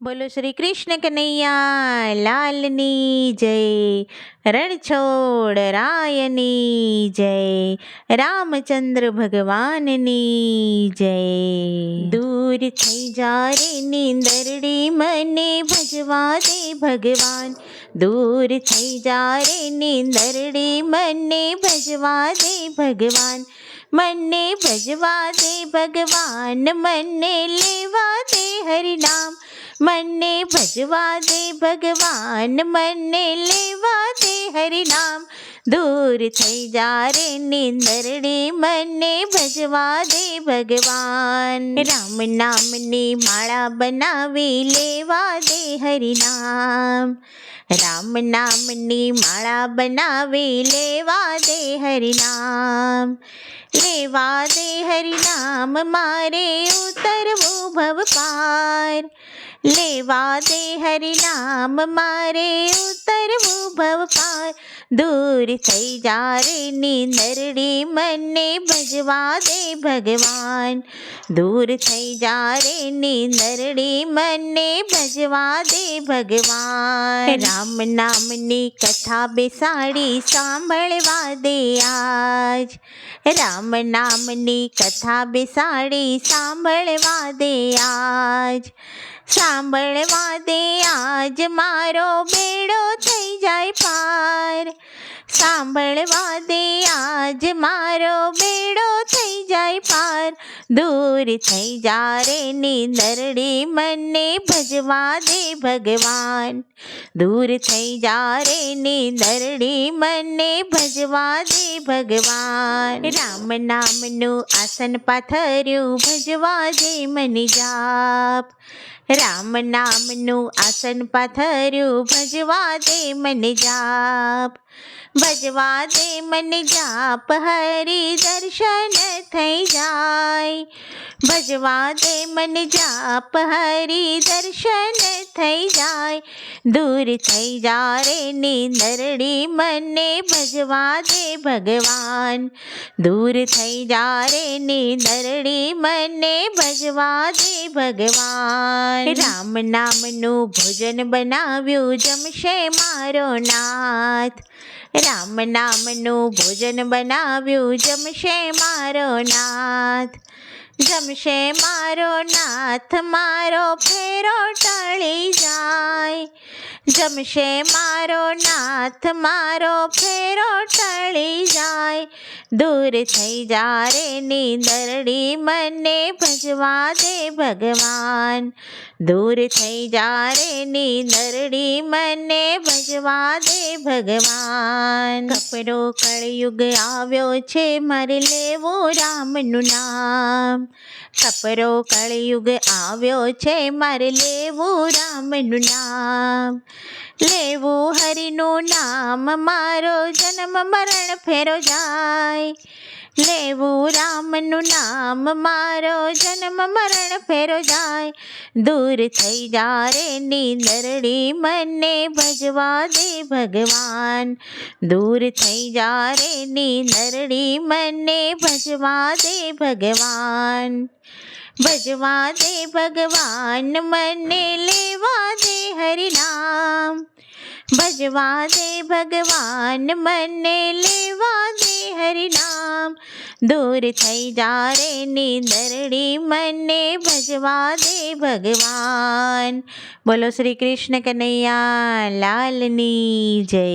બોલો શ્રી કૃષ્ણ કનૈયા લાલની જય, રણછોડ રાયની જય, રામચંદ્ર ભગવાનની જય। દૂર થઈ જા રે નીંદરડી મને ભજવા દે ભગવાન, દૂર થઈ જા રે નીંદરડી મને ભજવા દે ભગવાન, મને ભજવા દે ભગવાન, મને લેવા દે હરિનામ, મને ભજવા દે ભગવાન, મને લેવા દે હરિનામ। દૂર થઈ જા રે નીંદરડી મને ભજવા દે ભગવાન, રામ નામની માળા બનાવી લેવા દે હરિનામ, રામ નામની માળા બનાવી લેવા દે હરિનામ, લેવા દે હરિનામ મારે ઉતરવું ભવ પાર, લેવા દે હરિનામ મારે ઉતરવું ભવ પાર। દૂર થઈ જા રે નીંદરડી મને ભજવા દે ભગવાન, દૂર થઈ જા રે નીંદરડી મને ભજવા દે ભગવાન, રામ નામની કથા બેસાડી સાંભળવા દે આજ, રામ નામની કથા બેસાડી સાંભળવા દે આજ, સાંભળવા દે આજ મારો બેડો થઈ જાય પાર, સાંભળવા દે આજ મારો બેડો થઈ જાય પાર। દૂર થઈ જા રે નીંદરડી મને ભજવા દે ભગવાન, દૂર થઈ જા રે નીંદરડી મને ભજવા દે ભગવાન, રામ નામનું આસન પાથર્યું ભજવા દે મને જાપ, રામ નામનું આસન પાથર્યું ભજવા દે મને જાપ, ભજવા દે મને જાપ હરિ દર્શન થઈ જાય, ભજવા દે મને જાપ હરિ દર્શન થઈ જાય। દૂર થઈ જા રે નીંદરડી મને ભજવા દે ભગવાન, દૂર થઈ જા રે નીંદરડી મને ભજવા દે ભગવાન, રામ નામનું ભોજન બનાવ્યું જમશે મારો નાથ, રામ નામનું ભોજન બનાવ્યું જમશે મારો નાથ, જમશે મારો નાથ મારો ફેરો ટળી જાય, જમશે મારો નાથ મારો ફેરો ટળી જાય। દૂર થઈ જા રે નીંદરડી મને ભજવા દે ભગવાન, દૂર થઈ જા રે નીંદરડી મને ભજવા દે ભગવાન, કપરો કળયુગ આવ્યો છે મારે લેવું રામનું નામ, કપરો કળયુગ આવ્યો છે મારે લેવું રામનું નામ, લેવું હરિનું નામ મારો જન્મ મરણ ફેરો જાય, લેવું રામનું નામ મારો જન્મ મરણ ફેરો જાય। દૂર થઈ જા રે નીંદરડી મને ભજવા દે ભગવાન, દૂર થઈ જા રે નીંદરડી મને ભજવા દે ભગવાન, ભજવા દે ભગવાન મને લેવા દે હરિનામ, ભજવા દે ભગવાન મને લેવા દે હરિનામ। દૂર થઈ જા રે નીંદરડી મને ભજવા દે ભગવાન। બોલો શ્રી કૃષ્ણ કનૈયા લાલની જય।